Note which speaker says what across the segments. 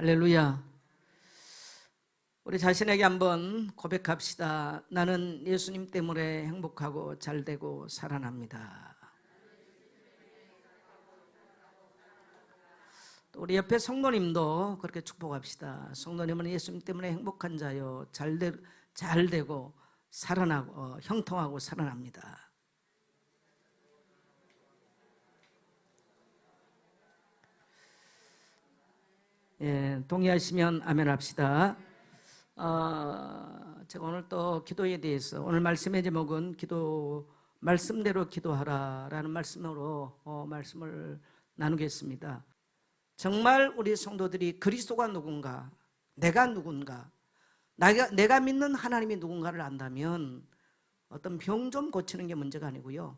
Speaker 1: 할렐루야. 우리 자신에게 한번 고백합시다. 나는 예수님 때문에 행복하고 잘되고 살아납니다. 또 우리 옆에 성도님도 그렇게 축복합시다. 성도님은 예수님 때문에 행복한 자요, 잘되고 살아나고 형통하고 살아납니다. 예, 동의하시면 아멘 합시다. 제가 오늘 또 기도에 대해서, 오늘 말씀의 제목은 말씀대로 기도하라라는 말씀으로 말씀을 나누겠습니다. 정말 우리 성도들이 그리스도가 누군가, 내가 누군가, 내가 믿는 하나님이 누군가를 안다면 어떤 병 좀 고치는 게 문제가 아니고요,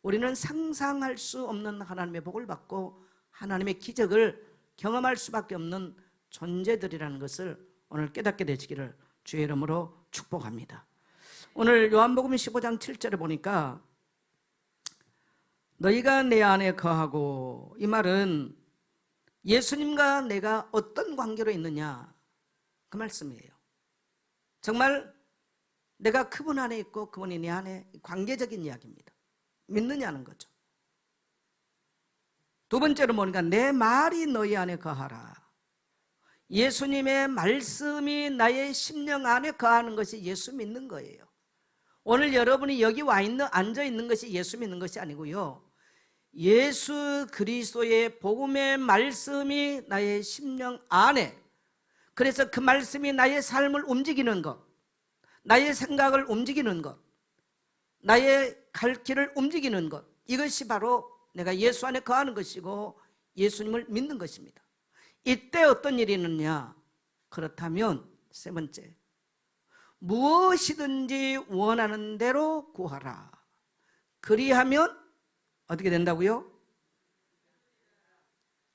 Speaker 1: 우리는 상상할 수 없는 하나님의 복을 받고 하나님의 기적을 경험할 수밖에 없는 존재들이라는 것을 오늘 깨닫게 되시기를 주의 이름으로 축복합니다. 오늘 요한복음 15장 7절에 보니까 너희가 내 안에 거하고, 이 말은 예수님과 내가 어떤 관계로 있느냐, 그 말씀이에요. 정말 내가 그분 안에 있고 그분이 내 안에, 관계적인 이야기입니다. 믿느냐는 거죠. 두 번째로 보니까 내 말이 너희 안에 거하라. 예수님의 말씀이 나의 심령 안에 거하는 것이 예수 믿는 거예요. 오늘 여러분이 여기 앉아 있는 것이 예수 믿는 것이 아니고요, 예수 그리스도의 복음의 말씀이 나의 심령 안에, 그래서 그 말씀이 나의 삶을 움직이는 것, 나의 생각을 움직이는 것, 나의 갈 길을 움직이는 것, 이것이 바로 내가 예수 안에 거하는 것이고 예수님을 믿는 것입니다. 이때 어떤 일이 있느냐? 그렇다면 세 번째, 무엇이든지 원하는 대로 구하라. 그리하면 어떻게 된다고요?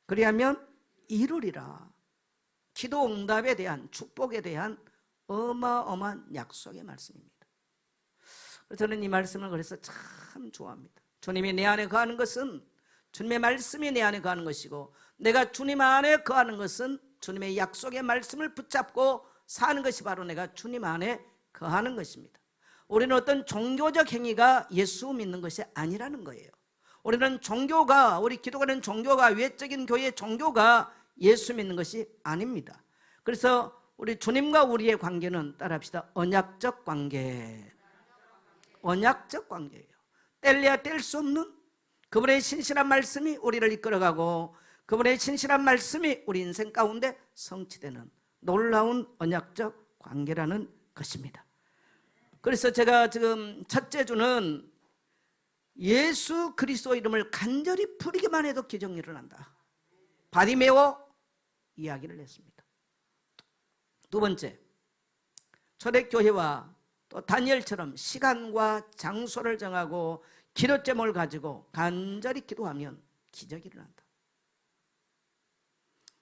Speaker 1: 그리하면 이루리라. 기도 응답에 대한, 축복에 대한 어마어마한 약속의 말씀입니다. 저는 이 말씀을 그래서 참 좋아합니다. 주님이 내 안에 거하는 것은, 주님의 말씀이 내 안에 거하는 것이고, 내가 주님 안에 거하는 것은 주님의 약속의 말씀을 붙잡고 사는 것이 바로 내가 주님 안에 거하는 것입니다. 우리는 어떤 종교적 행위가 예수 믿는 것이 아니라는 거예요. 우리는 종교가, 우리 기독교는 종교가, 외적인 교회의 종교가 예수 믿는 것이 아닙니다. 그래서 우리 주님과 우리의 관계는, 따라합시다, 언약적 관계. 언약적 관계예요. 뗄래야 뗄 수 없는 그분의 신실한 말씀이 우리를 이끌어가고, 그분의 신실한 말씀이 우리 인생 가운데 성취되는 놀라운 언약적 관계라는 것입니다. 그래서 제가 지금 첫째 주는 예수 그리스도 이름을 간절히 부르기만 해도 기적이 일어난다, 바디메오 이야기를 했습니다. 두 번째, 초대교회와 또 다니엘처럼 시간과 장소를 정하고 기도점을 가지고 간절히 기도하면 기적이 일어난다.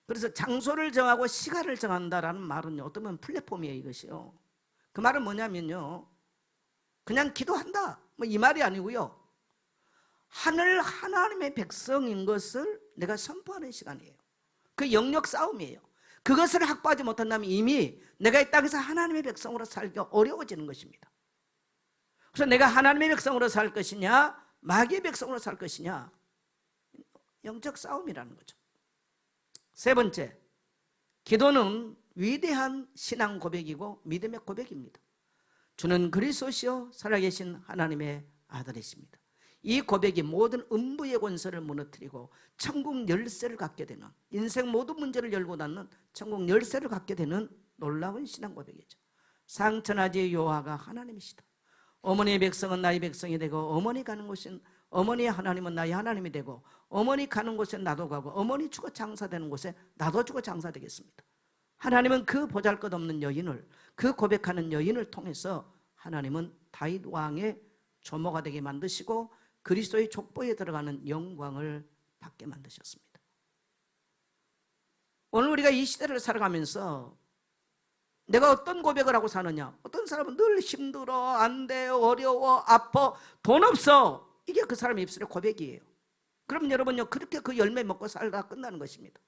Speaker 1: 그래서 장소를 정하고 시간을 정한다라는 말은 어쩌면 플랫폼이에요, 이것이요. 그 말은 뭐냐면요, 그냥 기도한다, 뭐 이 말이 아니고요, 하나님의 백성인 것을 내가 선포하는 시간이에요. 그 영역 싸움이에요. 그것을 확보하지 못한다면 이미 내가 이 땅에서 하나님의 백성으로 살기가 어려워지는 것입니다. 그래서 내가 하나님의 백성으로 살 것이냐, 마귀의 백성으로 살 것이냐, 영적 싸움이라는 거죠. 세 번째, 기도는 위대한 신앙 고백이고 믿음의 고백입니다. 주는 그리스도시요 살아계신 하나님의 아들이십니다. 이 고백이 모든 음부의 권세를 무너뜨리고 천국 열쇠를 갖게 되는, 인생 모든 문제를 열고 닫는 천국 열쇠를 갖게 되는 놀라운 신앙 고백이죠. 상천하지 여호와가 하나님이시다. 어머니의 백성은 나의 백성이 되고, 어머니 가는 곳은, 어머니의 하나님은 나의 하나님이 되고, 어머니 가는 곳에 나도 가고, 어머니 주고 장사되는 곳에 나도 주고 장사되겠습니다. 하나님은 그 보잘것없는 여인을, 그 고백하는 여인을 통해서 하나님은 다윗 왕의 조모가 되게 만드시고 그리스도의 족보에 들어가는 영광을 받게 만드셨습니다. 오늘 우리가 이 시대를 살아가면서 내가 어떤 고백을 하고 사느냐, 어떤 사람은 늘 힘들어, 안 돼, 어려워, 아파, 돈 없어, 이게 그 사람의 입술의 고백이에요. 그럼 여러분요, 그렇게 그 열매 먹고 살다 끝나는 것입니다.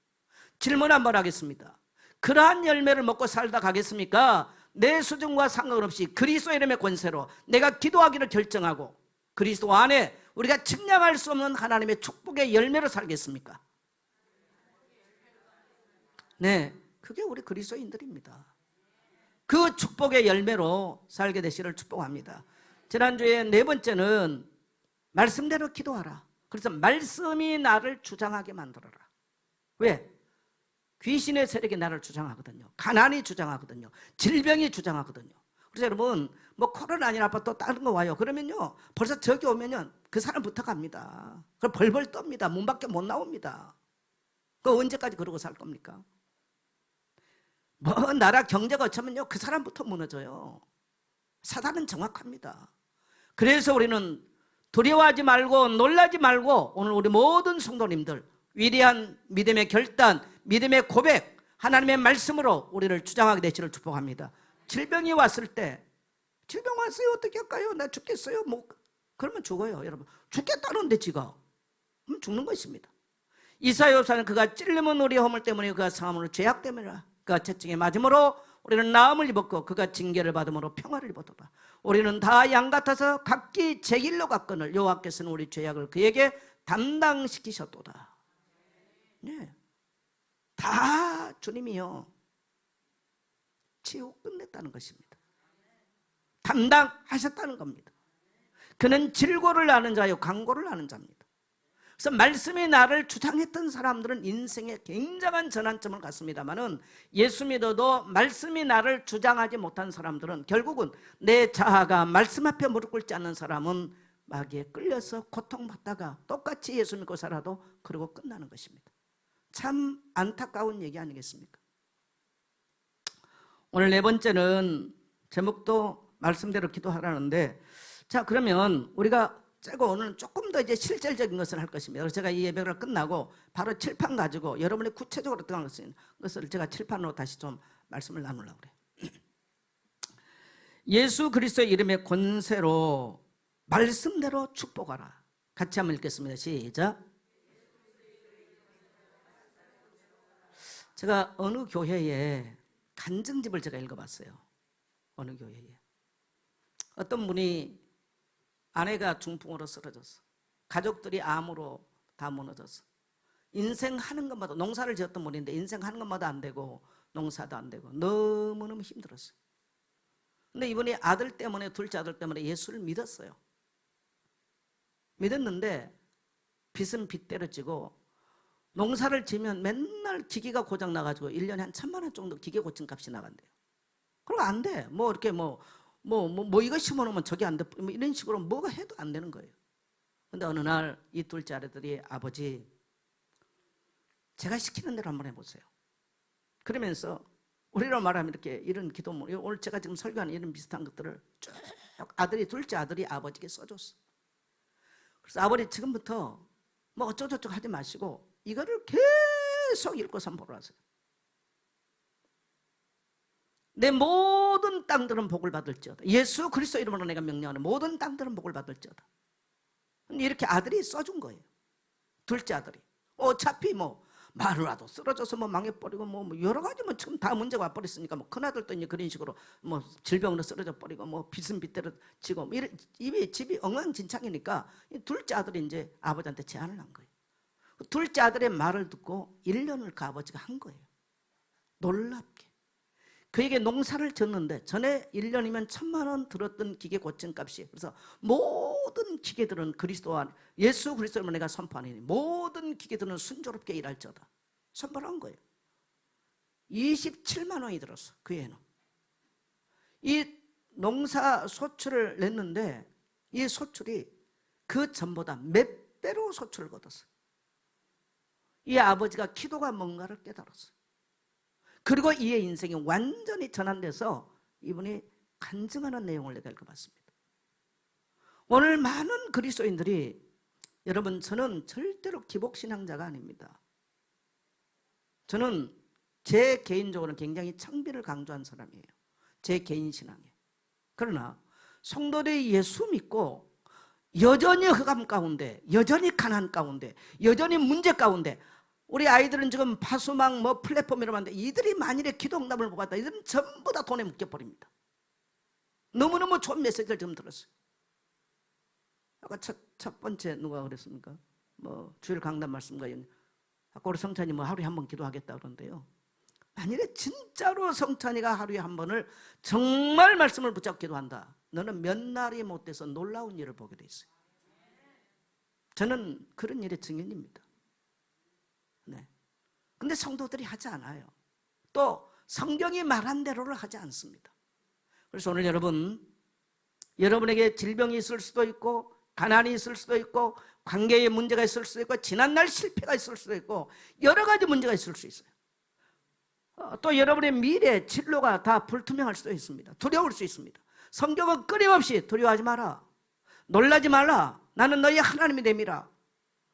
Speaker 1: 질문 한번 하겠습니다. 그러한 열매를 먹고 살다 가겠습니까? 내 수준과 상관없이 그리스도 이름의 권세로 내가 기도하기를 결정하고 그리스도 안에 우리가 측량할 수 없는 하나님의 축복의 열매로 살겠습니까? 네, 그게 우리 그리스도인들입니다. 그 축복의 열매로 살게 되시기를 축복합니다. 지난주에 네 번째는 말씀대로 기도하라. 그래서 말씀이 나를 주장하게 만들어라. 왜? 귀신의 세력이 나를 주장하거든요. 가난이 주장하거든요. 질병이 주장하거든요. 그래서 여러분 뭐 코로나 아니라 또 다른 거 와요. 그러면요 벌써 저기 오면요 그 사람부터 갑니다. 그럼 벌벌 떱니다. 문 밖에 못 나옵니다. 그 언제까지 그러고 살 겁니까? 뭐 나라 경제가 어쩌면요 그 사람부터 무너져요. 사단은 정확합니다. 그래서 우리는 두려워하지 말고 놀라지 말고 오늘 우리 모든 성도님들 위대한 믿음의 결단, 믿음의 고백, 하나님의 말씀으로 우리를 주장하게 되시기를 축복합니다. 질병이 왔을 때 질병 왔어요 어떻게 할까요? 나 죽겠어요? 뭐 그러면 죽어요. 여러분 죽겠다는데 지가 그럼 죽는 것입니다. 이사야서는 그가 찔림은 우리 허물 때문에 그가 상함으로 죄악 때문이라 그가 채찍에 맞음으로 우리는 나음을 입었고 그가 징계를 받음으로 평화를 입었도다. 우리는 다 양 같아서 각기 제 길로 갔거늘 여호와께서는 우리 죄악을 그에게 담당시키셨도다. 네. 다 주님이요 치우 끝냈다는 것입니다. 담당하셨다는 겁니다. 그는 질고를 아는 자요 강고를 아는 자입니다. 그래서 말씀이 나를 주장했던 사람들은 인생에 굉장한 전환점을 갖습니다만은 예수 믿어도 말씀이 나를 주장하지 못한 사람들은 결국은 내 자아가 말씀 앞에 무릎 꿇지 않는 사람은 마귀에 끌려서 고통받다가 똑같이 예수 믿고 살아도 그러고 끝나는 것입니다. 참 안타까운 얘기 아니겠습니까? 오늘 네 번째는 제목도 말씀대로 기도하라는데, 자 그러면 우리가 오늘은 조금 더 이제 실질적인 것을 할 것입니다. 그래서 제가 이 예배가 끝나고 바로 칠판 가지고 여러분이 구체적으로 들어간 것을 제가 칠판으로 다시 좀 말씀을 나누려고 그래요. 예수 그리스도의 이름의 권세로 말씀대로 축복하라. 같이 한번 읽겠습니다. 시작. 제가 어느 교회에 간증집을 제가 읽어봤어요. 어느 교회에 어떤 분이 아내가 중풍으로 쓰러졌어. 가족들이 암으로 다 무너졌어. 인생 하는 것마다, 농사를 지었던 분인데 인생 하는 것마다 안 되고 농사도 안 되고 너무너무 힘들었어요. 근데 이분이 아들 때문에, 둘째 아들 때문에 예수를 믿었어요. 믿었는데 빚은 빚대로 지고 농사를 지면 맨날 기계가 고장 나가지고 1년에 한 1,000만 원 정도 기계 고친 값이 나간대요. 그럼 안 돼. 뭐 이렇게 뭐 이거 심어놓으면 저게 안 돼. 뭐 이런 식으로 뭐가 해도 안 되는 거예요. 근데 어느 날 이 둘째 아들들이 아버지 제가 시키는 대로 한번 해보세요. 그러면서 우리로 말하면 이렇게 이런 기도문, 오늘 제가 지금 설교하는 이런 비슷한 것들을 쭉 둘째 아들이 아버지께 써줬어. 그래서 아버지 지금부터 뭐 어쩌고저쩌고 하지 마시고 이거를 계속 읽고 선포를 하세요. 내 모든 땅들은 복을 받을지어다. 예수 그리스도 이름으로 내가 명령하는 모든 땅들은 복을 받을지어다. 이렇게 아들이 써준 거예요. 둘째 아들이. 어차피 뭐 마누라도 쓰러져서 뭐 망해버리고 뭐 여러 가지 뭐 지금 다 문제가 와버렸으니까 뭐 큰아들도 이제 그런 식으로 뭐 질병으로 쓰러져 버리고 뭐 빚은 빚대로 지고 뭐 이런 집이 엉망진창이니까 둘째 아들이 이제 아버지한테 제안을 한 거예요. 둘째 아들의 말을 듣고 1년을 그 아버지가 한 거예요. 놀랍게. 그에게 농사를 졌는데 전에 1년이면 1,000만 원 들었던 기계 고친 값이, 그래서 모든 기계들은 그리스도와 예수 그리스도를 내가 선포하니 모든 기계들은 순조롭게 일할지어다 선포를 한 거예요. 27만 원이 들었어. 그 해는 이 농사 소출을 냈는데 이 소출이 그 전보다 몇 배로 소출을 거뒀어요. 이 아버지가 기도가 뭔가를 깨달았어요. 그리고 이의 인생이 완전히 전환돼서 이분이 간증하는 내용을 내가 읽어봤습니다. 오늘 많은 그리스도인들이, 여러분 저는 절대로 기복신앙자가 아닙니다. 저는 제 개인적으로는 굉장히 창비를 강조한 사람이에요. 제 개인 신앙에. 그러나 성도들이 예수 믿고 여전히 흑암 가운데, 여전히 가난 가운데, 여전히 문제 가운데 우리 아이들은 지금 파수망 뭐 플랫폼 이러면 안 돼. 이들이 만일에 기도 응답을 못 받다, 이들은 전부 다 돈에 묶여버립니다. 너무너무 좋은 메시지를 지금 들었어요. 아까 첫 번째 누가 그랬습니까? 뭐 주일 강단 말씀과 아까 우리 성찬이 뭐 하루에 한 번 기도하겠다 그러는데요, 만일에 진짜로 성찬이가 하루에 한 번을 정말 말씀을 붙잡고 기도한다, 너는 몇 날이 못 돼서 놀라운 일을 보게 돼 있어요. 저는 그런 일의 증인입니다. 네. 근데 성도들이 하지 않아요. 또 성경이 말한 대로를 하지 않습니다. 그래서 오늘 여러분에게 질병이 있을 수도 있고, 가난이 있을 수도 있고, 관계에 문제가 있을 수도 있고, 지난날 실패가 있을 수도 있고, 여러 가지 문제가 있을 수 있어요. 또 여러분의 미래 진로가 다 불투명할 수도 있습니다. 두려울 수 있습니다. 성경은 끊임없이 두려워하지 마라, 놀라지 말라, 나는 너희 하나님이 됨이라,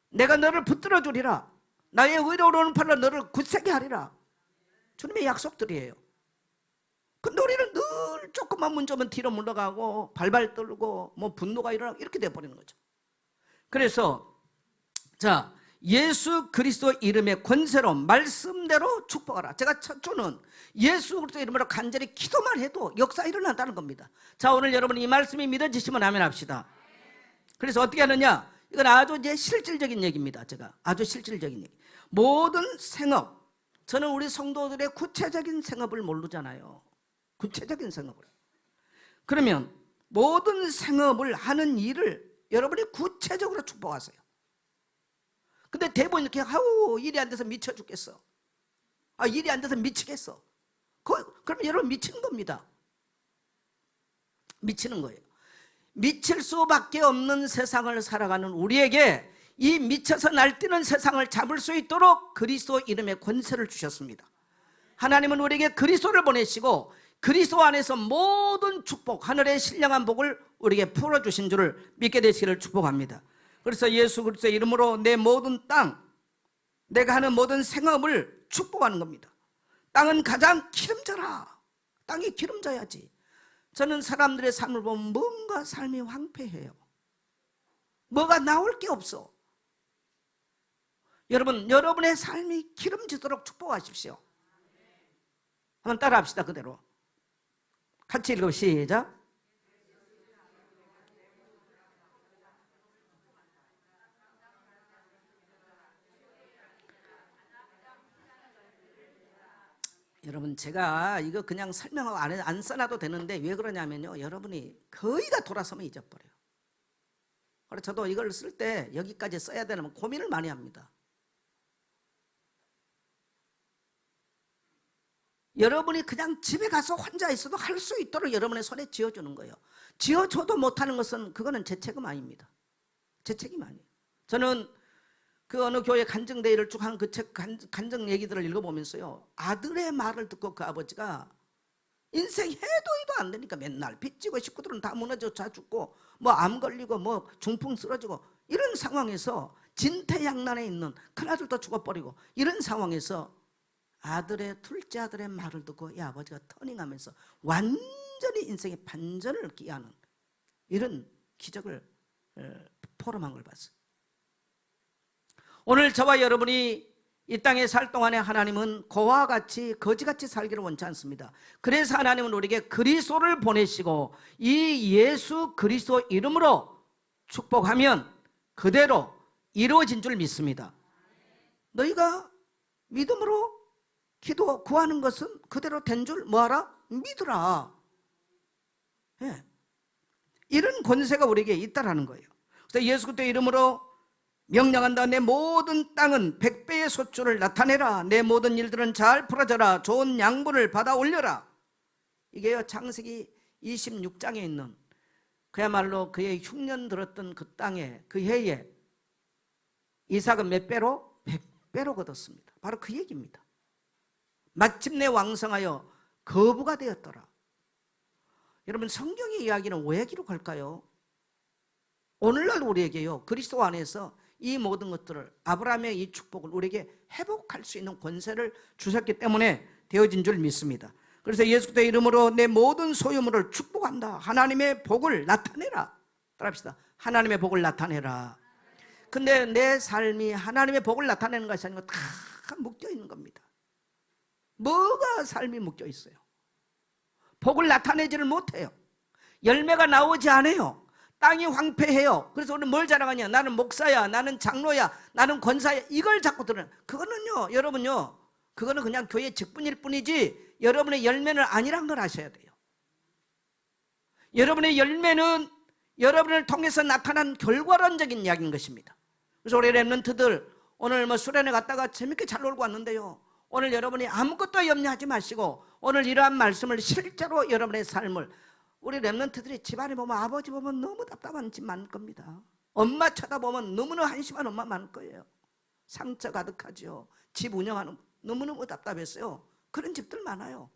Speaker 1: 내가 너를 붙들어 주리라, 나의 의로운 팔로 너를 굳세게 하리라. 주님의 약속들이에요. 근데 우리는 늘 조금만 문제면 뒤로 물러가고 발발 떨고 뭐 분노가 일어나고 이렇게 돼버리는 거죠. 그래서 자, 예수 그리스도 이름의 권세로 말씀대로 축복하라. 제가 첫 주는 예수 그리스도 이름으로 간절히 기도만 해도 역사 일어난다는 겁니다. 자, 오늘 여러분 이 말씀이 믿어지시면 아멘 합시다. 그래서 어떻게 하느냐, 이건 아주 이제 실질적인 얘기입니다. 제가 아주 실질적인 얘기. 모든 생업, 저는 우리 성도들의 구체적인 생업을 모르잖아요. 구체적인 생업을. 그러면 모든 생업을 하는 일을 여러분이 구체적으로 축복하세요. 근데 대부분 이렇게 아우 일이 안 돼서 미쳐 죽겠어, 일이 안 돼서 미치겠어, 그러면 여러분 미치는 겁니다. 미치는 거예요. 미칠 수밖에 없는 세상을 살아가는 우리에게 이 미쳐서 날뛰는 세상을 잡을 수 있도록 그리스도 이름의 권세를 주셨습니다. 하나님은 우리에게 그리스도를 보내시고 그리스도 안에서 모든 축복, 하늘의 신령한 복을 우리에게 풀어주신 줄을 믿게 되시기를 축복합니다. 그래서 예수 그리스도의 이름으로 내 모든 땅, 내가 하는 모든 생업을 축복하는 겁니다. 땅은 가장 기름져라. 땅이 기름져야지. 저는 사람들의 삶을 보면 뭔가 삶이 황폐해요. 뭐가 나올 게 없어. 여러분, 여러분의 삶이 기름지도록 축복하십시오. 한번 따라 합시다. 그대로 같이 읽어. 시작. 여러분, 제가 이거 그냥 설명하고 안 써놔도 되는데 왜 그러냐면요, 여러분이 거의가 돌아서면 잊어버려요. 그래서 저도 이걸 쓸 때 여기까지 써야 되는 고민을 많이 합니다. 여러분이 그냥 집에 가서 혼자 있어도 할 수 있도록 여러분의 손에 쥐어주는 거예요. 쥐어줘도 못하는 것은 그거는 제 책임 아닙니다. 제 책임 아니에요. 저는 그 어느 교회 간증대회를 쭉 한 그 책 간증 얘기들을 읽어보면서요, 아들의 말을 듣고 그 아버지가 인생 해도 안 되니까 맨날 빚지고 식구들은 다 무너져 자 죽고 뭐 암 걸리고 뭐 중풍 쓰러지고 이런 상황에서 진퇴양난에 있는 큰아들도 죽어버리고 이런 상황에서 둘째 아들의 말을 듣고 이 아버지가 터닝하면서 완전히 인생의 반전을 기하는 이런 기적을 포럼한 걸 봤어요. 오늘 저와 여러분이 이 땅에 살 동안에 하나님은 거와 같이 거지같이 살기를 원치 않습니다. 그래서 하나님은 우리에게 그리스도를 보내시고 이 예수 그리스도 이름으로 축복하면 그대로 이루어진 줄 믿습니다. 너희가 믿음으로 기도 구하는 것은 그대로 된 줄 뭐하라? 믿으라. 예. 이런 권세가 우리에게 있다라는 거예요. 그래서 예수 그리스도 이름으로 명령한다. 내 모든 땅은 100배의 소출을 나타내라. 내 모든 일들은 잘 풀어져라. 좋은 양분을 받아 올려라. 이게요, 창세기 26장에 있는 그야말로 그의 흉년 들었던 그 땅에 그 해에 이삭은 몇 배로? 100배로 거뒀습니다. 바로 그 얘기입니다. 마침내 왕성하여 거부가 되었더라. 여러분, 성경의 이야기는 왜 기록할까요? 오늘날 우리에게요, 그리스도 안에서 이 모든 것들을, 아브라함의 이 축복을 우리에게 회복할 수 있는 권세를 주셨기 때문에 되어진 줄 믿습니다. 그래서 예수 그리스도의 이름으로 내 모든 소유물을 축복한다. 하나님의 복을 나타내라. 따라합시다. 하나님의 복을 나타내라. 근데 내 삶이 하나님의 복을 나타내는 것이 아니고 다 묶여 있는 겁니다. 뭐가 삶이 묶여 있어요? 복을 나타내지를 못해요. 열매가 나오지 않아요. 땅이 황폐해요. 그래서 우리는 뭘 자랑하냐? 나는 목사야, 나는 장로야, 나는 권사야. 이걸 자꾸 들어요. 그거는요, 여러분요, 그거는 그냥 교회 직분일 뿐이지 여러분의 열매는 아니란 걸 아셔야 돼요. 여러분의 열매는 여러분을 통해서 나타난 결과론적인 이야기인 것입니다. 그래서 우리 렘넌트들 오늘 뭐 수련회 갔다가 재밌게 잘 놀고 왔는데요, 오늘 여러분이 아무것도 염려하지 마시고 오늘 이러한 말씀을 실제로 여러분의 삶을, 우리 렘넌트들이 집안에 보면 아버지 보면 너무 답답한 집 많을 겁니다. 엄마 쳐다보면 너무나 한심한 엄마 많을 거예요. 상처 가득하죠. 집 운영하는 너무너무 답답했어요. 그런 집들 많아요.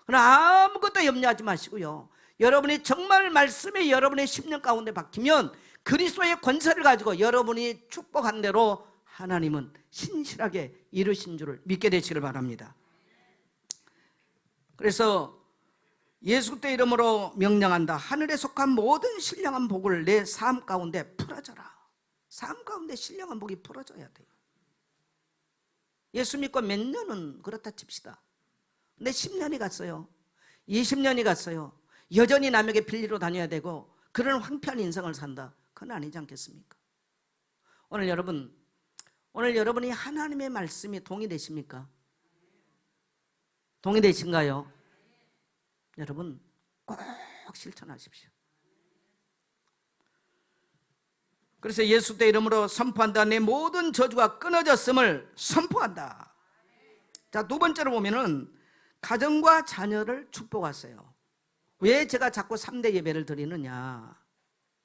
Speaker 1: 그러나 아무것도 염려하지 마시고요, 여러분이 정말 말씀에 여러분의 심령 가운데 박히면 그리스도의 권세를 가지고 여러분이 축복한 대로 하나님은 신실하게 이루신 줄을 믿게 되시길 바랍니다. 그래서 예수 그리스도의 이름으로 명령한다. 하늘에 속한 모든 신령한 복을 내 삶 가운데 풀어져라. 삶 가운데 신령한 복이 풀어져야 돼요. 예수 믿고 몇 년은 그렇다 칩시다. 근데 10년이 갔어요. 20년이 갔어요. 여전히 남에게 빌리러 다녀야 되고 그런 황폐한 인생을 산다. 그건 아니지 않겠습니까? 오늘 여러분이 하나님의 말씀이 동의되십니까? 동의되신가요? 여러분 꼭 실천하십시오. 그래서 예수의 이름으로 선포한다. 내 모든 저주가 끊어졌음을 선포한다. 자, 두 번째로 보면은 가정과 자녀를 축복하세요. 왜 제가 자꾸 3대 예배를 드리느냐?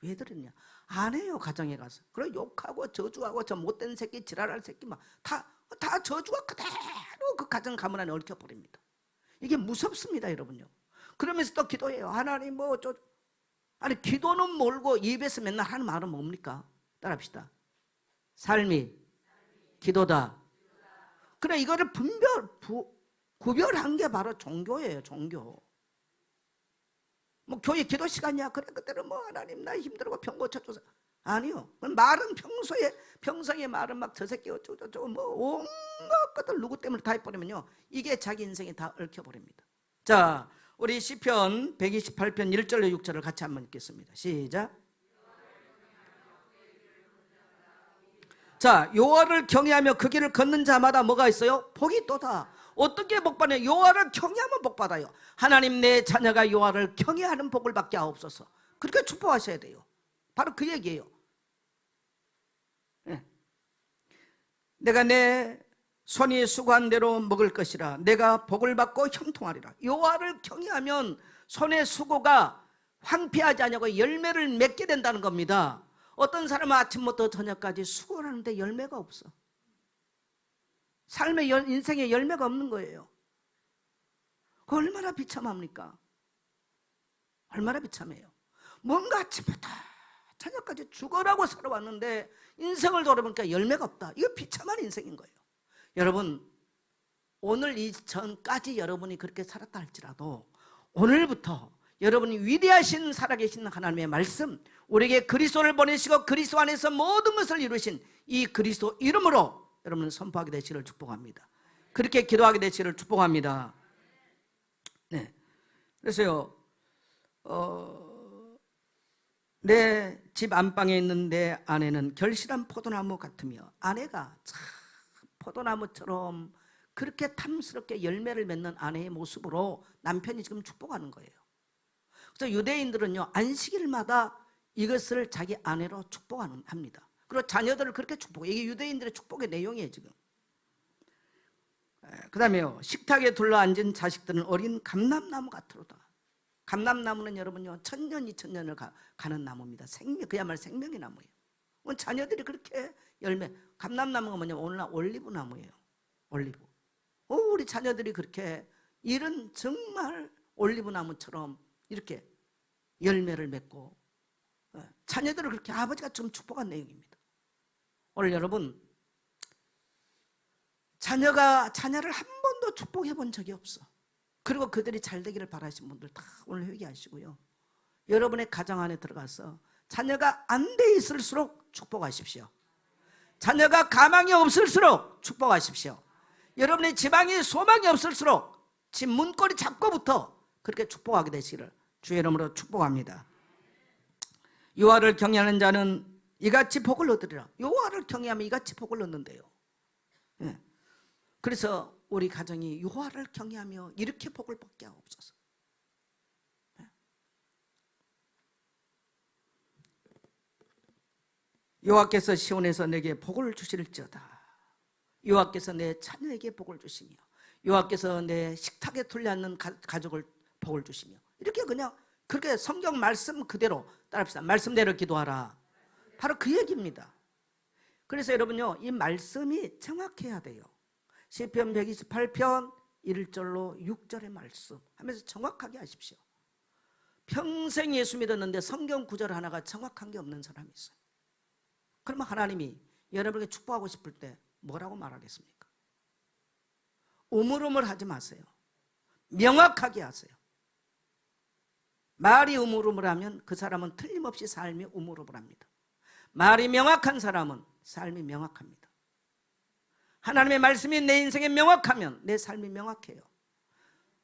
Speaker 1: 왜 드리느냐? 안 해요. 가정에 가서 그래 욕하고 저주하고 저 못된 새끼 지랄할 새끼 막 다 저주가 그대로 그 가정 가문 안에 얽혀버립니다. 이게 무섭습니다, 여러분요. 그러면서 또 기도해요. 하나님 뭐 아니 기도는 몰고 입에서 맨날 하는 말은 뭡니까? 따라합시다. 삶이 기도다. 그래, 이거를 구별한 게 바로 종교예요. 종교. 뭐 교회 기도 시간이야. 그래 그때는 뭐 하나님 나 힘들고 병 고쳐줘서. 아니요. 말은 평소에 말은 막 저 새끼 어쩌고 뭐 온갖 것들 누구 때문에 다 해버리면요, 이게 자기 인생이 다 얽혀버립니다. 자, 우리 시편 128편 1절로 6절을 같이 한번 읽겠습니다. 시작. 자, 여호와를 경외하며 그 길을 걷는 자마다 뭐가 있어요? 복이 있도다. 어떻게 복 받나요? 여호와를 경외하면 복 받아요. 하나님 내 자녀가 여호와를 경외하는 복을 받게 하옵소서. 그렇게 축복하셔야 돼요. 바로 그 얘기예요. 네. 내가 내 손이 수고한 대로 먹을 것이라. 내가 복을 받고 형통하리라. 여호와를 경외하면 손의 수고가 황폐하지 않냐고 열매를 맺게 된다는 겁니다. 어떤 사람은 아침부터 저녁까지 수고를 하는데 열매가 없어. 삶의 인생에 열매가 없는 거예요. 그 얼마나 비참합니까? 얼마나 비참해요. 뭔가 아침부터 저녁까지 죽어라고 살아왔는데 인생을 돌아보니까 열매가 없다. 이거 비참한 인생인 거예요. 여러분, 오늘 이전까지 여러분이 그렇게 살았다 할지라도 오늘부터 여러분이 위대하신 살아계신 하나님의 말씀, 우리에게 그리스도를 보내시고 그리스도 안에서 모든 것을 이루신 이 그리스도 이름으로 여러분은 선포하게 되시기를 축복합니다. 그렇게 기도하게 되시기를 축복합니다. 네. 그래서요, 내 집 안방에 있는 내 아내는 결실한 포도나무 같으며, 아내가 참 포도나무처럼 그렇게 탐스럽게 열매를 맺는 아내의 모습으로 남편이 지금 축복하는 거예요. 그래서 유대인들은요, 안식일마다 이것을 자기 아내로 축복합니다. 그리고 자녀들을 그렇게 축복해요. 이게 유대인들의 축복의 내용이에요 지금. 그 다음에요, 식탁에 둘러앉은 자식들은 어린 감람나무 같으로다. 감람나무는 여러분요, 1000년 2000년을 가는 나무입니다. 그야말로 생명의 나무예요. 자녀들이 그렇게 열매, 감람나무가 뭐냐면 오늘날 올리브 나무예요. 올리브. 우리 자녀들이 그렇게 이런 정말 올리브 나무처럼 이렇게 열매를 맺고 자녀들을 그렇게 아버지가 좀 축복한 내용입니다. 오늘 여러분, 자녀를 한 번도 축복해 본 적이 없어. 그리고 그들이 잘 되기를 바라시는 분들 다 오늘 회개하시고요, 여러분의 가정 안에 들어가서 자녀가 안 돼 있을수록 축복하십시오. 자녀가 가망이 없을수록 축복하십시오. 여러분의 지방이 소망이 없을수록 집 문고리 잡고부터 그렇게 축복하게 되시기를 주의 이름으로 축복합니다. 여호와를 경외하는 자는 이같이 복을 얻으리라. 여호와를 경외하면 이같이 복을 얻는데요. 예. 그래서 우리 가정이 여호와를 경외하며 이렇게 복을 받게 하옵소서. 예. 여호와께서 시온에서 내게 복을 주실지어다. 여호와께서 내 자녀에게 복을 주시며 여호와께서 내 식탁에 둘려앉는 가족을 복을 주시며 이렇게 그냥 그렇게 성경 말씀 그대로 따라합시다. 말씀대로 기도하라. 바로 그 얘기입니다. 그래서 여러분요, 이 말씀이 정확해야 돼요. 시편 128편 1절로 6절의 말씀 하면서 정확하게 하십시오. 평생 예수 믿었는데 성경 구절 하나가 정확한 게 없는 사람이 있어요. 그러면 하나님이 여러분에게 축복하고 싶을 때 뭐라고 말하겠습니까? 우물우물하지 마세요. 명확하게 하세요. 말이 우물우물하면 그 사람은 틀림없이 삶이 우물우물합니다. 말이 명확한 사람은 삶이 명확합니다. 하나님의 말씀이 내 인생에 명확하면 내 삶이 명확해요.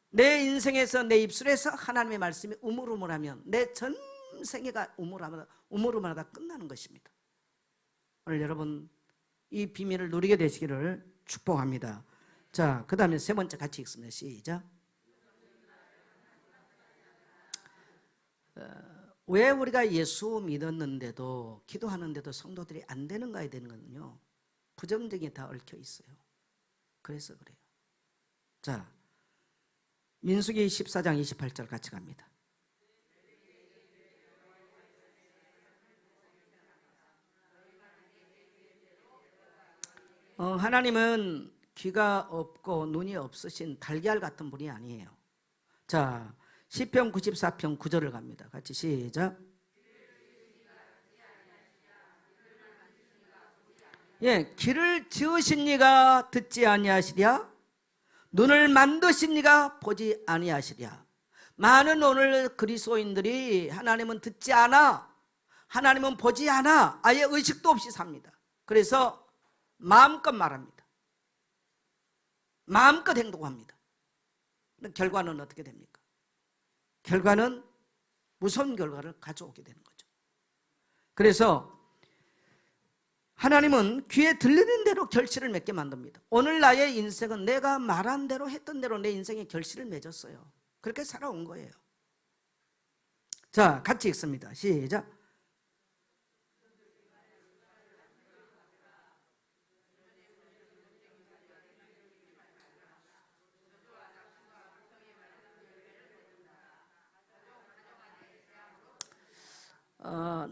Speaker 1: 내 인생에서 내 입술에서 하나님의 말씀이 우물우물하면 내 전생애가 우물우물하다 끝나는 것입니다. 오늘 여러분 이 비밀을 누리게 되시기를 축복합니다. 자, 그 다음에 세 번째 같이 읽습니다. 시작. 왜 우리가 예수 믿었는데도 기도하는데도 성도들이 안 되는가에 대한 거는요, 부정적이 다 얽혀 있어요. 그래서 그래요. 자, 민수기 14장 28절 같이 갑니다. 하나님은 귀가 없고 눈이 없으신 달걀 같은 분이 아니에요. 자, 시편 94편 9절을 갑니다. 같이 시작. 예, 길을 지으신 이가 듣지 아니하시랴? 눈을 만드신 이가 보지 아니하시랴? 많은 오늘 그리스도인들이 하나님은 듣지 않아, 하나님은 보지 않아, 아예 의식도 없이 삽니다. 그래서 마음껏 말합니다. 마음껏 행동합니다. 결과는 어떻게 됩니까? 결과는 무서운 결과를 가져오게 되는 거죠. 그래서 하나님은 귀에 들리는 대로 결실을 맺게 만듭니다. 오늘 나의 인생은 내가 말한 대로 했던 대로 내 인생에 결실을 맺었어요. 그렇게 살아온 거예요. 자, 같이 읽습니다. 시작.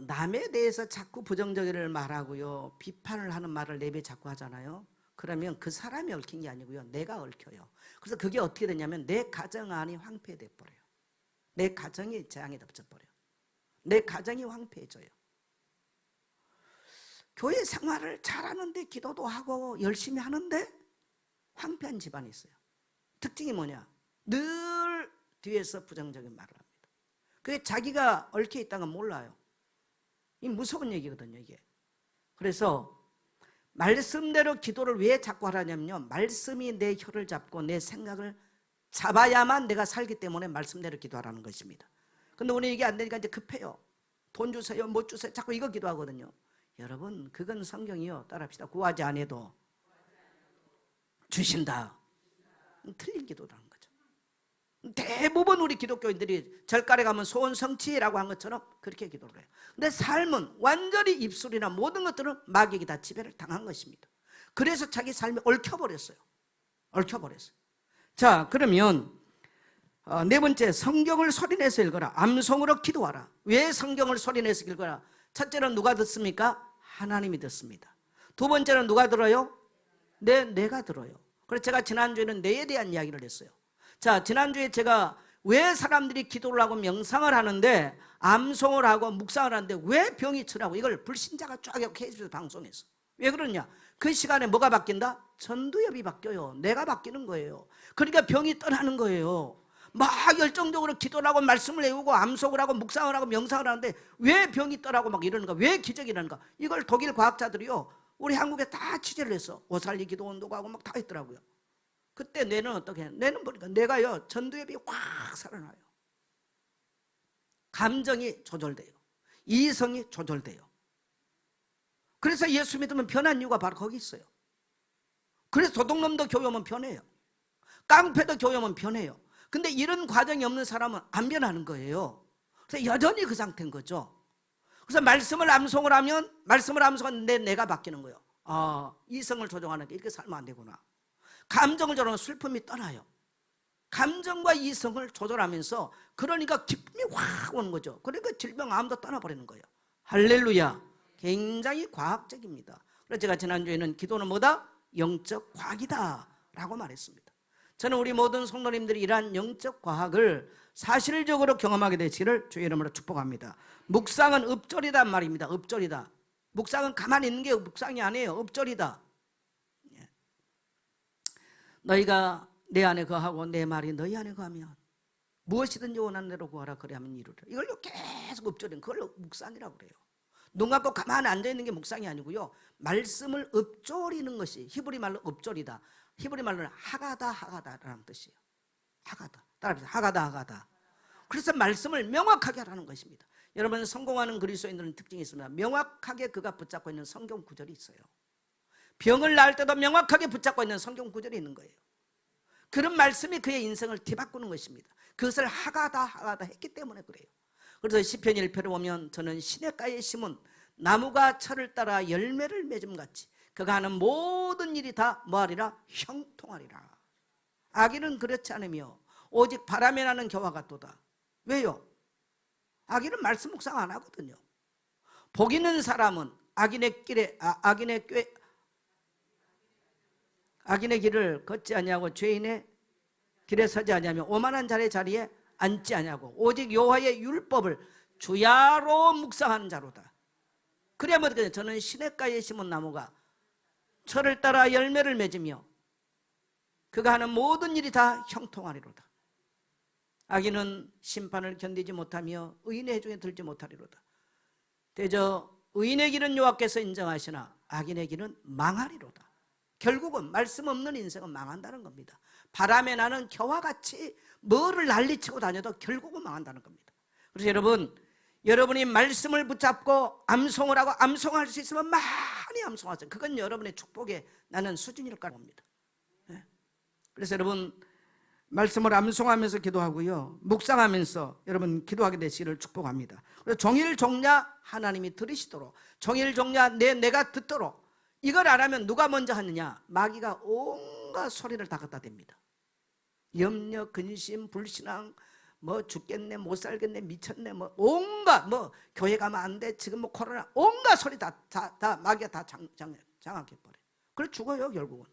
Speaker 1: 남에 대해서 자꾸 부정적이를 말하고요, 비판을 하는 말을 내배 자꾸 하잖아요. 그러면 그 사람이 얽힌 게 아니고요, 내가 얽혀요. 그래서 그게 어떻게 되냐면 내 가정 안이 황폐돼 버려요. 내 가정이 재앙에 덮쳐 버려요. 내 가정이 황폐해져요. 교회 생활을 잘하는데 기도도 하고 열심히 하는데 황폐한 집안이 있어요. 특징이 뭐냐? 늘 뒤에서 부정적인 말을 합니다. 그게 자기가 얽혀 있다는 건 몰라요. 이 무서운 얘기거든요, 이게. 그래서 말씀대로 기도를 왜 자꾸 하라냐면요, 말씀이 내 혀를 잡고 내 생각을 잡아야만 내가 살기 때문에 말씀대로 기도하라는 것입니다. 근데 오늘 이게 안 되니까 이제 급해요. 돈 주세요, 못 주세요, 자꾸 이거 기도하거든요. 여러분, 그건 성경이요, 따라합시다. 구하지 않아도 주신다. 틀린 기도라는 거죠. 대부분 우리 기독교인들이 절간에 가면 소원 성취라고 한 것처럼 그렇게 기도를 해요. 근데 삶은 완전히 입술이나 모든 것들은 마귀에게 다 지배를 당한 것입니다. 그래서 자기 삶이 얽혀버렸어요. 얽혀버렸어요. 자, 그러면 네 번째, 성경을 소리내서 읽어라. 암송으로 기도하라. 왜 성경을 소리내서 읽어라? 첫째는 누가 듣습니까? 하나님이 듣습니다. 두 번째는 누가 들어요? 내가 들어요. 그래서 제가 지난주에는 뇌에 대한 이야기를 했어요. 자, 지난주에 제가 왜 사람들이 기도를 하고 명상을 하는데 암송을 하고 묵상을 하는데 왜 병이 치라고, 이걸 불신자가 쫙 KBS 방송에서 왜 그러냐? 그 시간에 뭐가 바뀐다? 전두엽이 바뀌어요. 내가 바뀌는 거예요. 그러니까 병이 떠나는 거예요. 막 열정적으로 기도를 하고 말씀을 외우고 암송을 하고 묵상을 하고 명상을 하는데 왜 병이 떠나고 막 이러는가? 왜 기적이 일어나는가? 이걸 독일 과학자들이요, 우리 한국에 다 취재를 했어. 오살리 기도 운동하고 하고 막 다 했더라고요. 그때 뇌는 어떻게 해요? 뇌는 보니까 내가요 전두엽이 확 살아나요. 감정이 조절돼요. 이성이 조절돼요. 그래서 예수 믿으면 변한 이유가 바로 거기 있어요. 그래서 도둑놈도 교회 오면 변해요. 깡패도 교회 오면 변해요. 근데 이런 과정이 없는 사람은 안 변하는 거예요. 그래서 여전히 그 상태인 거죠. 그래서 말씀을 암송을 하면 말씀을 암송하는데 내가 바뀌는 거예요. 아, 이성을 조정하는 게 이렇게 살면 안 되구나. 감정을 조절하면 슬픔이 떠나요. 감정과 이성을 조절하면서 그러니까 기쁨이 확 오는 거죠. 그러니까 질병 암도 떠나버리는 거예요. 할렐루야. 굉장히 과학적입니다. 그래서 제가 지난주에는 기도는 뭐다? 영적 과학이다 라고 말했습니다. 저는 우리 모든 성도님들이 이러한 영적 과학을 사실적으로 경험하게 되시기를 주의 이름으로 축복합니다. 묵상은 읍절이란 말입니다. 읍절이다. 묵상은 가만히 있는 게 묵상이 아니에요. 읍절이다. 너희가 내 안에 거하고 내 말이 너희 안에 거하면 무엇이든지 원하는 대로 구하라 그리하면 이루리라. 이걸로 계속 읍절인 그걸로 묵상이라고 그래요. 눈 감고 가만히 앉아있는 게 묵상이 아니고요, 말씀을 읍조리는 것이 히브리 말로 읍조리다. 히브리 말로는 하가다라는 뜻이에요. 하가다. 따라합시다. 하가다. 그래서 말씀을 명확하게 하라는 것입니다. 여러분, 성공하는 그리스도인들은 특징이 있습니다. 명확하게 그가 붙잡고 있는 성경 구절이 있어요. 병을 낳을 때도 명확하게 붙잡고 있는 성경 구절이 있는 거예요. 그런 말씀이 그의 인생을 뒤바꾸는 것입니다. 그것을 하가다 했기 때문에 그래요. 그래서 시편 1편을 보면 저는 시냇가에 심은 나무가 철을 따라 열매를 맺음같이 그가 하는 모든 일이 다 뭐하리라? 형통하리라. 악인은 그렇지 않으며 오직 바람에 나는 겨와 같도다. 왜요? 악인은 말씀 묵상 안 하거든요. 복 있는 사람은 악인의 길을 걷지 아니하고 죄인의 길에 서지 아니하며 오만한 자리에 앉지 아니하고 오직 여호와의 율법을 주야로 묵상하는 자로다. 그래야 뭐 저는 시냇가에 심은 나무가 철을 따라 열매를 맺으며 그가 하는 모든 일이 다 형통하리로다. 악인은 심판을 견디지 못하며 의인의 해중에 들지 못하리로다. 대저 의인의 길은 여호와께서 인정하시나 악인의 길은 망하리로다. 결국은 말씀 없는 인생은 망한다는 겁니다. 바람에 나는 겨와 같이 뭐를 난리치고 다녀도 결국은 망한다는 겁니다. 그래서 여러분이 말씀을 붙잡고 암송을 하고 암송할 수 있으면 많이 암송하세요. 그건 여러분의 축복의 나는 수준일 거라고 봅니다. 그래서 여러분, 말씀을 암송하면서 기도하고요, 묵상하면서 여러분 기도하게 되시기를 축복합니다. 그래서 종일종야 하나님이 들으시도록, 종일종야 내가 듣도록, 이걸 안 하면 누가 먼저 하느냐? 마귀가 온갖 소리를 다 갖다 댑니다. 염려, 근심, 불신앙, 뭐 죽겠네, 못 살겠네, 미쳤네, 뭐 온갖, 뭐 교회 가면 안 돼, 지금 뭐 코로나, 온갖 소리 다 마귀가 다 장악해 버려. 그래 죽어요 결국은.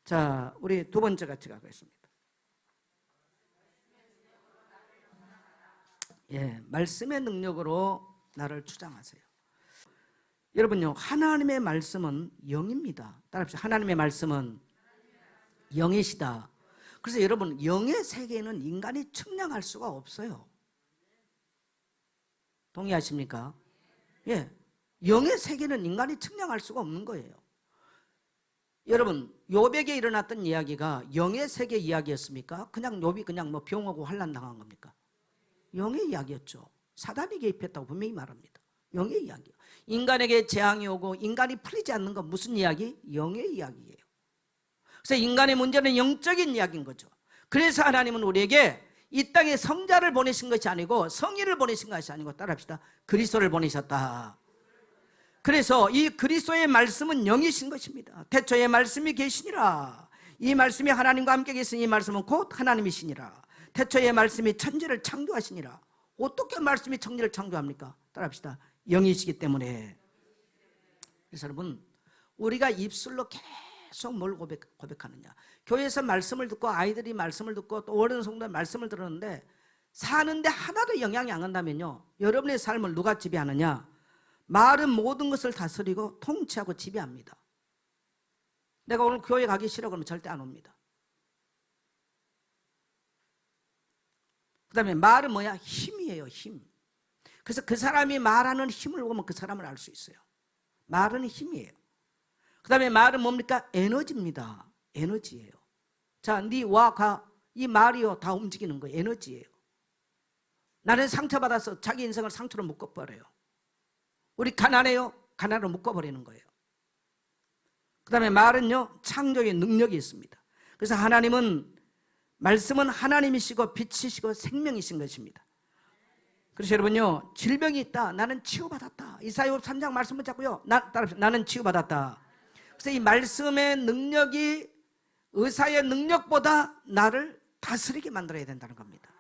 Speaker 1: 자, 우리 두 번째 같이 가겠습니다. 예, 말씀의 능력으로 나를 주장하세요. 여러분요, 하나님의 말씀은 영입니다. 따라합시다. 하나님의 말씀은 영이시다. 그래서 여러분, 영의 세계에는 인간이 측량할 수가 없어요. 동의하십니까? 예, 영의 세계는 인간이 측량할 수가 없는 거예요. 여러분, 욥에게 일어났던 이야기가 영의 세계 이야기였습니까? 그냥 욥이 그냥 뭐 병하고 환난 당한 겁니까? 영의 이야기였죠. 사단이 개입했다고 분명히 말합니다. 영의 이야기요. 인간에게 재앙이 오고 인간이 풀리지 않는 건 무슨 이야기? 영의 이야기예요. 그래서 인간의 문제는 영적인 이야기인 거죠. 그래서 하나님은 우리에게 이 땅에 성자를 보내신 것이 아니고 성인을 보내신 것이 아니고, 따라합시다, 그리스도를 보내셨다. 그래서 이 그리스도의 말씀은 영이신 것입니다. 태초에 말씀이 계시니라. 이 말씀이 하나님과 함께 계신 이 말씀은 곧 하나님이시니라. 태초에 말씀이 천지를 창조하시니라. 어떻게 말씀이 천지를 창조합니까? 따라합시다. 영이시기 때문에. 그래서 여러분, 우리가 입술로 계속 뭘 고백하느냐? 교회에서 말씀을 듣고 아이들이 말씀을 듣고 또 어른 성도의 말씀을 들었는데 사는데 하나도 영향이 안 간다면요, 여러분의 삶을 누가 지배하느냐? 말은 모든 것을 다스리고 통치하고 지배합니다. 내가 오늘 교회 가기 싫어 그러면 절대 안 옵니다. 그 다음에 말은 뭐야? 힘이에요. 힘. 그래서 그 사람이 말하는 힘을 보면 그 사람을 알 수 있어요. 말은 힘이에요. 그 다음에 말은 뭡니까? 에너지입니다. 에너지예요. 자, 네 와, 가. 이 말이요. 다 움직이는 거예요. 에너지예요. 나는 상처받아서 자기 인생을 상처로 묶어버려요. 우리 가난해요. 가난으로 묶어버리는 거예요. 그 다음에 말은요, 창조의 능력이 있습니다. 그래서 하나님은, 말씀은 하나님이시고 빛이시고 생명이신 것입니다. 그래서 여러분요, 질병이 있다. 나는 치유받았다. 이사야 3장 말씀 붙잡고요. 나는 치유받았다. 그래서 이 말씀의 능력이 의사의 능력보다 나를 다스리게 만들어야 된다는 겁니다.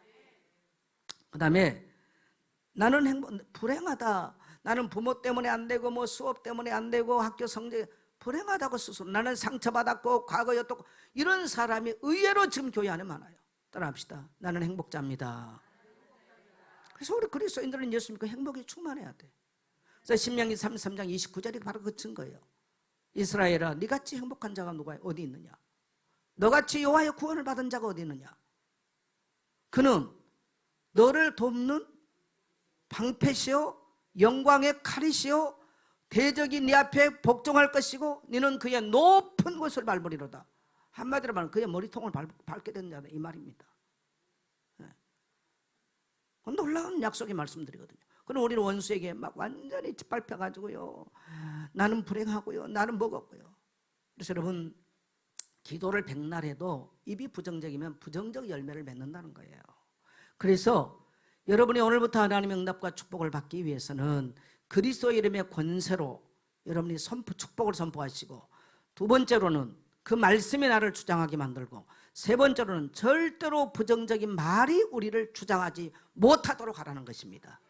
Speaker 1: 그 다음에 나는 불행하다. 나는 부모 때문에 안 되고 뭐 수업 때문에 안 되고 학교 성적 불행하다고 스스로 나는 상처받았고 과거였고 이런 사람이 의외로 지금 교회 안에 많아요. 따라합시다. 나는 행복자입니다. 그래서 우리 그리스도인들은 예수 믿고 행복에 충만해야 돼. 그래서 신명기 33장 29절이 바로 그 증거예요. 이스라엘아, 네같이 행복한 자가 누가 어디 있느냐? 너같이 여호와의 구원을 받은 자가 어디 있느냐? 그는 너를 돕는 방패시요 영광의 칼이시요 대적이 네 앞에 복종할 것이고 너는 그의 높은 곳을 밟으리로다. 한마디로 말하면 그의 머리통을 밟게 된다 이 말입니다. 놀라운 약속의 말씀드리거든요. 그럼 우리는 원수에게 막 완전히 짓밟혀가지고요, 나는 불행하고요, 나는 먹었고요. 그래서 여러분, 기도를 백날 해도 입이 부정적이면 부정적 열매를 맺는다는 거예요. 그래서 여러분이 오늘부터 하나님의 응답과 축복을 받기 위해서는 그리스도 이름의 권세로 여러분이 축복을 선포하시고, 두 번째로는 그 말씀이 나를 주장하게 만들고, 세 번째로는 절대로 부정적인 말이 우리를 주장하지 못하도록 하라는 것입니다.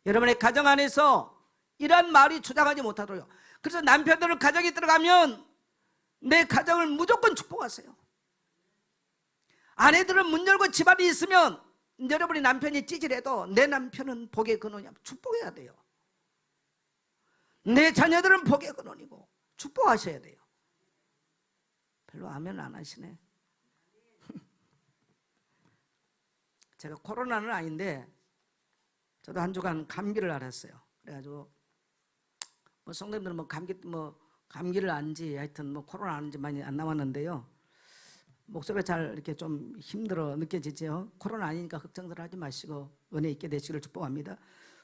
Speaker 1: 여러분의 가정 안에서 이런 말이 주장하지 못하도록. 그래서 남편들은 가정에 들어가면 내 가정을 무조건 축복하세요. 아내들은 문 열고 집안에 있으면 여러분이 남편이 찌질해도 내 남편은 복의 근원이야. 축복해야 돼요. 내 자녀들은 복의 근원이고 축복하셔야 돼요. 별로 아멘 안 하시네. 제가 코로나는 아닌데 저도 한 주간 감기를 앓았어요. 그래가지고 뭐 성도님들은 감기를 앓은지 하여튼 코로나 앓은지 많이 안 남았는데요. 목소리가 잘 이렇게 좀 힘들어 느껴지죠. 코로나 아니니까 걱정들 하지 마시고 은혜 있게 되시기를 축복합니다.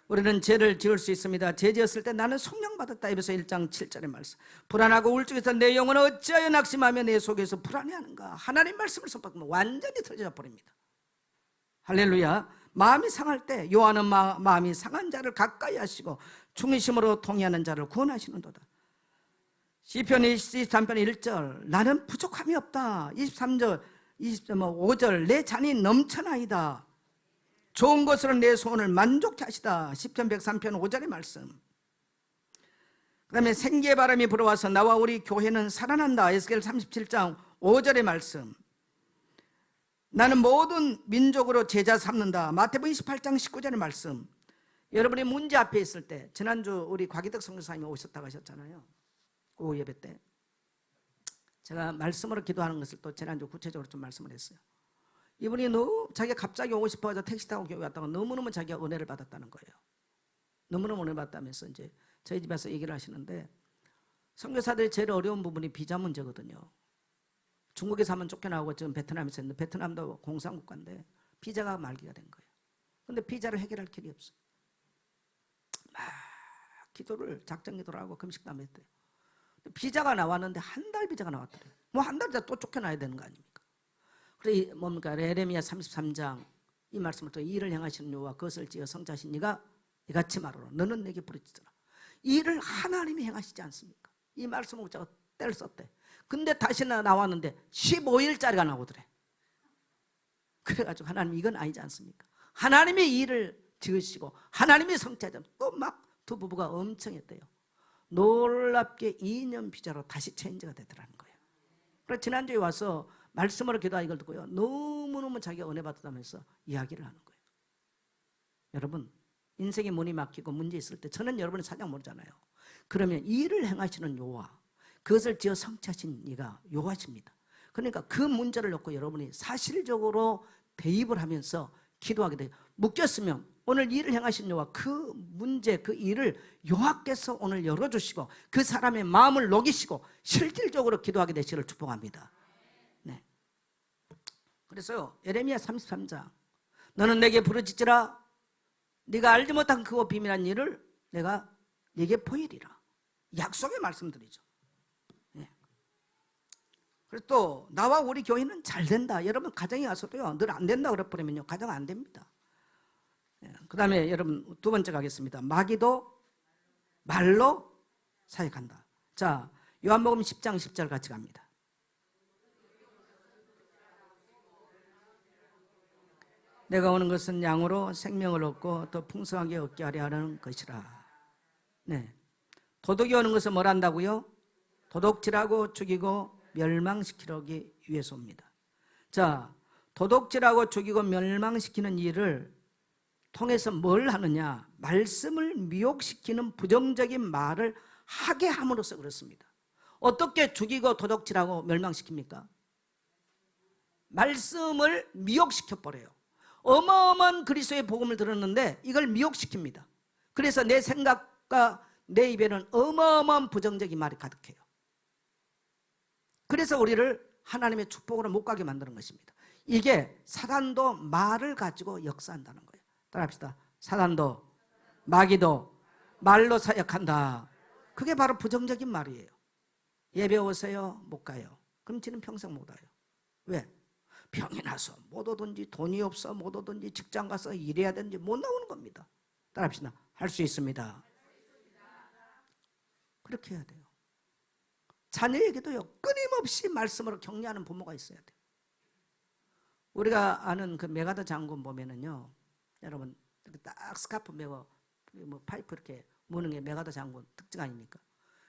Speaker 1: 우리는 죄를 지을 수 있습니다. 죄 지었을 때 나는 성령 받았다. 에베소 1장 7절의 말씀. 불안하고 우울증에서 내 영혼은 어찌하여 낙심하며 내 속에서 불안해하는가. 하나님 말씀을 선포하면 완전히 틀어져 버립니다. 할렐루야. 마음이 상할 때 요한은 마음이 상한 자를 가까이 하시고 충의심으로 통회하는 자를 구원하시는도다. 시편 23편 1절 나는 부족함이 없다. 23절 5절 내 잔이 넘쳐나이다. 좋은 것으로 내 소원을 만족케 하시다. 시편 103편 5절의 말씀. 그 다음에 생기의 바람이 불어와서 나와 우리 교회는 살아난다. 에스겔 37장 5절의 말씀. 나는 모든 민족으로 제자 삼는다. 마태복음 28장 19절의 말씀. 여러분이 문제 앞에 있을 때 지난주 우리 곽희덕 선교사님이 오셨다고 하셨잖아요. 오후 예배 때 제가 말씀으로 기도하는 것을 또 지난주 구체적으로 좀 말씀을 했어요. 이분이 자기가 갑자기 오고 싶어서 택시 타고 교회 왔다가 너무너무 자기가 은혜를 받았다는 거예요. 너무너무 은혜를 받다면서 이제 저희 집에서 얘기를 하시는데, 선교사들이 제일 어려운 부분이 비자 문제거든요. 중국에서 하면 쫓겨나고 지금 베트남에서 있는데, 베트남도 공산국가인데 비자가 말기가 된 거예요. 근데 비자를 해결할 길이 없어요. 막 기도를 작정 기도를 하고 금식도 했대요. 비자가 나왔는데 한 달 비자가 나왔더래요. 뭐 한 달 비자 또 쫓겨나야 되는 거 아닙니까? 그래 뭡니까? 예레미야 33장 이 말씀을 또 일을 행하시는 여호와 그것을 지어 성자신 네가 이같이 말하라. 너는 내게 부르짖으라. 이 일을 하나님이 행하시지 않습니까? 이 말씀을 붙잡고 때를 썼대. 근데 다시 나왔는데 15일짜리가 나오더래. 그래가지고 하나님 이건 아니지 않습니까? 하나님이 이 일을 지으시고 하나님이 성취하자면 또 막 두 부부가 엄청 했대요. 놀랍게 2년 비자로 다시 체인지가 되더라는 거예요. 그래서 지난주에 와서 말씀으로 기도하 이걸 듣고요, 너무너무 자기가 은혜 받았다면서 이야기를 하는 거예요. 여러분, 인생에 문이 막히고 문제 있을 때 저는 여러분의 사정 모르잖아요. 그러면 이 일을 행하시는 여호와, 그것을 지어 성취하신 이가 여호와십니다. 그러니까 그 문제를 놓고 여러분이 사실적으로 대입을 하면서 기도하게 돼요. 묶였으면 오늘 일을 행하신 여호와 그 문제 그 일을 여호와께서 오늘 열어주시고 그 사람의 마음을 녹이시고 실질적으로 기도하게 되시기를 축복합니다. 네. 그래서 예레미야 33장 너는 내게 부르짖으라 네가 알지 못한 크고 비밀한 일을 내가 네게 보이리라. 약속의 말씀드리죠. 네. 그래서 또 나와 우리 교회는 잘 된다. 여러분 가정에 가서도요 늘 안 된다 그래버리면요 가정 안 됩니다. 그 다음에 여러분 두 번째 가겠습니다. 마귀도 말로 사역한다. 자, 요한복음 10장 10절 같이 갑니다. 내가 오는 것은 양으로 생명을 얻고 더 풍성하게 얻게 하려 하는 것이라. 네. 도둑이 오는 것은 뭘 한다고요? 도둑질하고 죽이고 멸망시키기 위해서 옵니다. 자, 도둑질하고 죽이고 멸망시키는 일을 통해서 뭘 하느냐? 말씀을 미혹시키는 부정적인 말을 하게 함으로써 그렇습니다. 어떻게 죽이고 도둑질하고 멸망시킵니까? 말씀을 미혹시켜버려요. 어마어마한 그리스도의 복음을 들었는데 이걸 미혹시킵니다. 그래서 내 생각과 내 입에는 어마어마한 부정적인 말이 가득해요. 그래서 우리를 하나님의 축복으로 못 가게 만드는 것입니다. 이게 사단도 말을 가지고 역사한다는 거예요. 따라합시다. 사단도 마귀도 말로 사역한다. 그게 바로 부정적인 말이에요. 예배 오세요? 못 가요. 그럼 지는 평생 못 와요. 왜? 병이 나서 못 오든지 돈이 없어 못 오든지 직장 가서 일해야 되는지 못 나오는 겁니다. 따라합시다. 할 수 있습니다. 그렇게 해야 돼요. 자녀에게도요 끊임없이 말씀으로 격려하는 부모가 있어야 돼요. 우리가 아는 그 메가더 장군 보면은요 여러분 이렇게 딱 스카프 메고 뭐 파이프 이렇게 무는 게 메가더 장군 특징 아닙니까?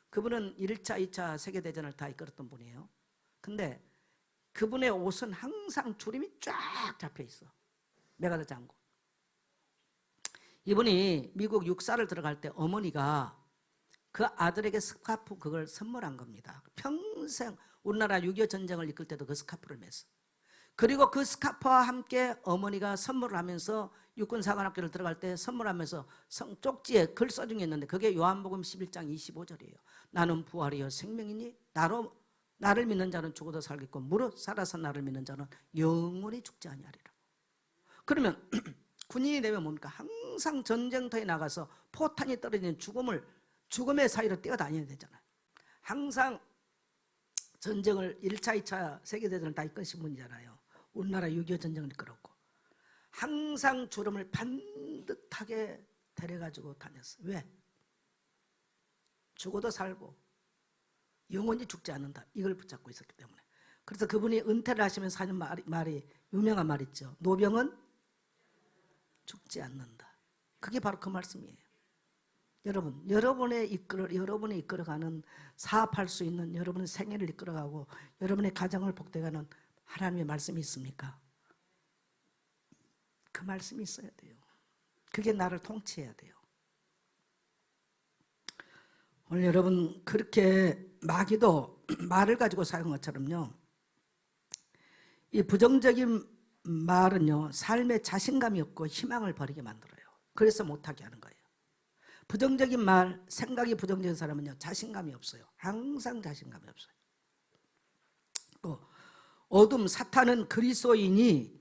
Speaker 1: 그분은 1차, 2차 세계대전을 다 이끌었던 분이에요. 근데 그분의 옷은 항상 주름이 쫙 잡혀 있어. 메가더 장군. 이분이 미국 육사를 들어갈 때 어머니가 그 아들에게 스카프 그걸 선물한 겁니다. 평생 우리나라 6.25 전쟁을 이끌 때도 그 스카프를 맸어. 그리고 그 스카프와 함께 어머니가 선물을 하면서 육군사관학교를 들어갈 때 선물하면서 쪽지에 글 써준 게 있는데 그게 요한복음 11장 25절이에요. 나는 부활이요 생명이니 나를 믿는 자는 죽어도 살겠고 무릇 살아서 나를 믿는 자는 영원히 죽지 아니하리라. 그러면 군인이 되면 뭡니까? 항상 전쟁터에 나가서 포탄이 떨어지는 죽음의 사이로 뛰어다녀야 되잖아요. 항상 전쟁을 1차, 2차 세계대전을 다 이끄신 분이잖아요. 우리나라 6.25 전쟁을 이끌었고 항상 주름을 반듯하게 데려가지고 다녔어요. 왜? 죽어도 살고 영원히 죽지 않는다. 이걸 붙잡고 있었기 때문에. 그래서 그분이 은퇴를 하시면서 하는 말이 유명한 말 있죠. 노병은 죽지 않는다. 그게 바로 그 말씀이에요. 여러분이 이끌어가는 사업할 수 있는 여러분의 생애를 이끌어가고 여러분의 가정을 복되가는 하나님의 말씀이 있습니까? 그 말씀이 있어야 돼요. 그게 나를 통치해야 돼요. 오늘 여러분 그렇게 마귀도 말을 가지고 사용한 것처럼요. 이 부정적인 말은요 삶에 자신감이 없고 희망을 버리게 만들어요. 그래서 못하게 하는 거예요. 부정적인 말, 생각이 부정적인 사람은요 자신감이 없어요. 항상 자신감이 없어요. 또 어둠 사탄은 그리스도인이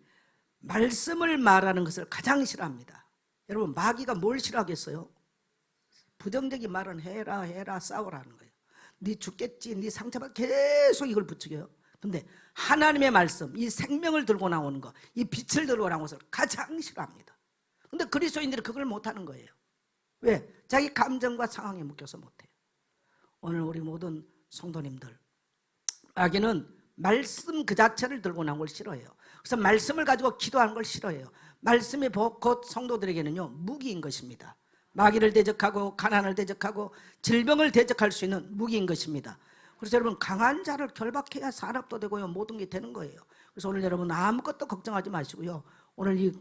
Speaker 1: 말씀을 말하는 것을 가장 싫어합니다. 여러분 마귀가 뭘 싫어하겠어요? 부정적인 말은 해라 싸우라는 거예요. 네 죽겠지, 네 상처받 계속 이걸 부추겨요. 근데 하나님의 말씀, 이 생명을 들고 나오는 거, 이 빛을 들고 나오는 것을 가장 싫어합니다. 근데 그리스도인들이 그걸 못하는 거예요. 왜? 자기 감정과 상황에 묶여서 못해요. 오늘 우리 모든 성도님들 마귀는 말씀 그 자체를 들고 나온 걸 싫어해요. 그래서 말씀을 가지고 기도하는 걸 싫어해요. 말씀이 곧 성도들에게는요 무기인 것입니다. 마귀를 대적하고 가난을 대적하고 질병을 대적할 수 있는 무기인 것입니다. 그래서 여러분 강한 자를 결박해야 산업도 되고요 모든 게 되는 거예요. 그래서 오늘 여러분 아무것도 걱정하지 마시고요 오늘 이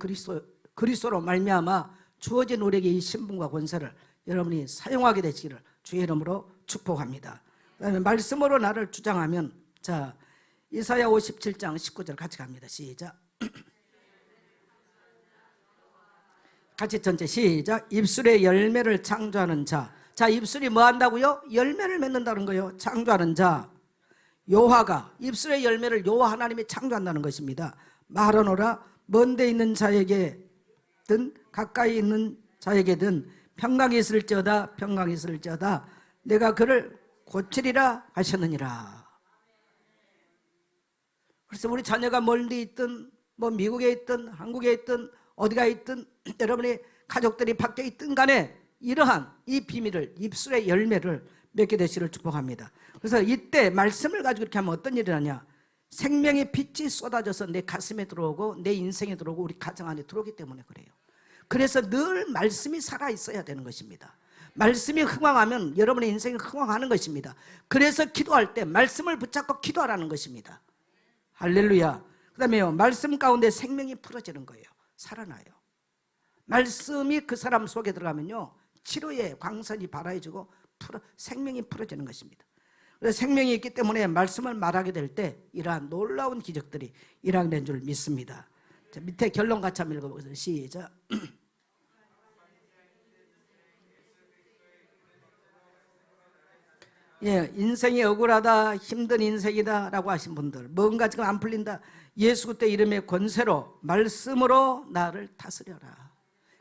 Speaker 1: 그리스도로 말미암아 주어진 우리에게 이 신분과 권세를 여러분이 사용하게 되시기를 주의 이름으로 축복합니다. 그다음에 말씀으로 나를 주장하면 자 이사야 57장 19절 같이 갑니다. 시작. 같이 전체 시작. 입술의 열매를 창조하는 자. 자, 입술이 뭐 한다고요? 열매를 맺는다는 거예요. 창조하는 자. 여호와가, 입술의 열매를 여호와 하나님이 창조한다는 것입니다. 말하노라. 먼데 있는 자에게든 가까이 있는 자에게든 평강이 있을지어다, 평강이 있을지어다. 내가 그를 고치리라 하셨느니라. 그래서 우리 자녀가 멀리 있든 뭐 미국에 있든 한국에 있든 어디가 있든 여러분의 가족들이 밖에 있든 간에 이러한 이 비밀을, 입술의 열매를 맺게 되시기를 축복합니다. 그래서 이때 말씀을 가지고 이렇게 하면 어떤 일이 나냐, 생명의 빛이 쏟아져서 내 가슴에 들어오고 내 인생에 들어오고 우리 가정 안에 들어오기 때문에 그래요. 그래서 늘 말씀이 살아있어야 되는 것입니다. 말씀이 흥황하면 여러분의 인생이 흥황하는 것입니다. 그래서 기도할 때 말씀을 붙잡고 기도하라는 것입니다. 할렐루야. 그 다음에요, 말씀 가운데 생명이 풀어지는 거예요. 살아나요. 말씀이 그 사람 속에 들어가면요, 치료의 광선이 발화해지고 생명이 풀어지는 것입니다. 그래서 생명이 있기 때문에 말씀을 말하게 될 때 이러한 놀라운 기적들이 일어나는 줄 믿습니다. 자, 밑에 결론 같이 한번 읽어보겠습니다. 시작. 예, 인생이 억울하다, 힘든 인생이다 라고 하신 분들, 뭔가 지금 안 풀린다, 예수 그때 이름의 권세로 말씀으로 나를 다스려라.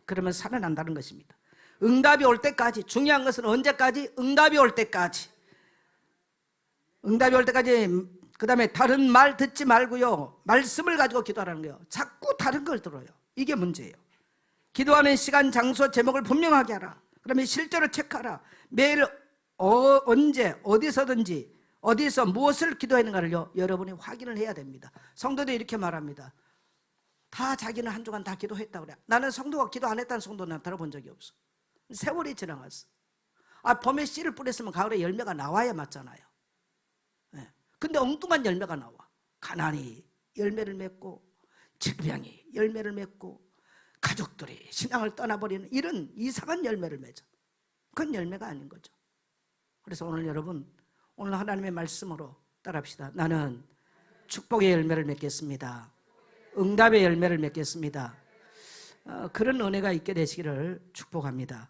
Speaker 1: 그러면 살아난다는 것입니다. 응답이 올 때까지, 중요한 것은 언제까지? 응답이 올 때까지. 응답이 올 때까지. 그 다음에 다른 말 듣지 말고요, 말씀을 가지고 기도하라는 거예요. 자꾸 다른 걸 들어요. 이게 문제예요. 기도하는 시간, 장소, 제목을 분명하게 하라. 그러면 실제로 체크하라. 매일 언제 어디서든지 어디서 무엇을 기도했는가를요, 여러분이 확인을 해야 됩니다. 성도들이 이렇게 말합니다. 다 자기는 한 주간 다 기도했다고 그래. 나는 성도가 기도 안 했다는 성도는 들어본 적이 없어. 세월이 지나갔어. 봄에 씨를 뿌렸으면 가을에 열매가 나와야 맞잖아요. 네. 근데 엉뚱한 열매가 나와. 가난이 열매를 맺고, 질병이 열매를 맺고, 가족들이 신앙을 떠나버리는 이런 이상한 열매를 맺어. 그건 열매가 아닌 거죠. 그래서 오늘 여러분, 오늘 하나님의 말씀으로 따라합시다. 나는 축복의 열매를 맺겠습니다. 응답의 열매를 맺겠습니다. 그런 은혜가 있게 되시기를 축복합니다.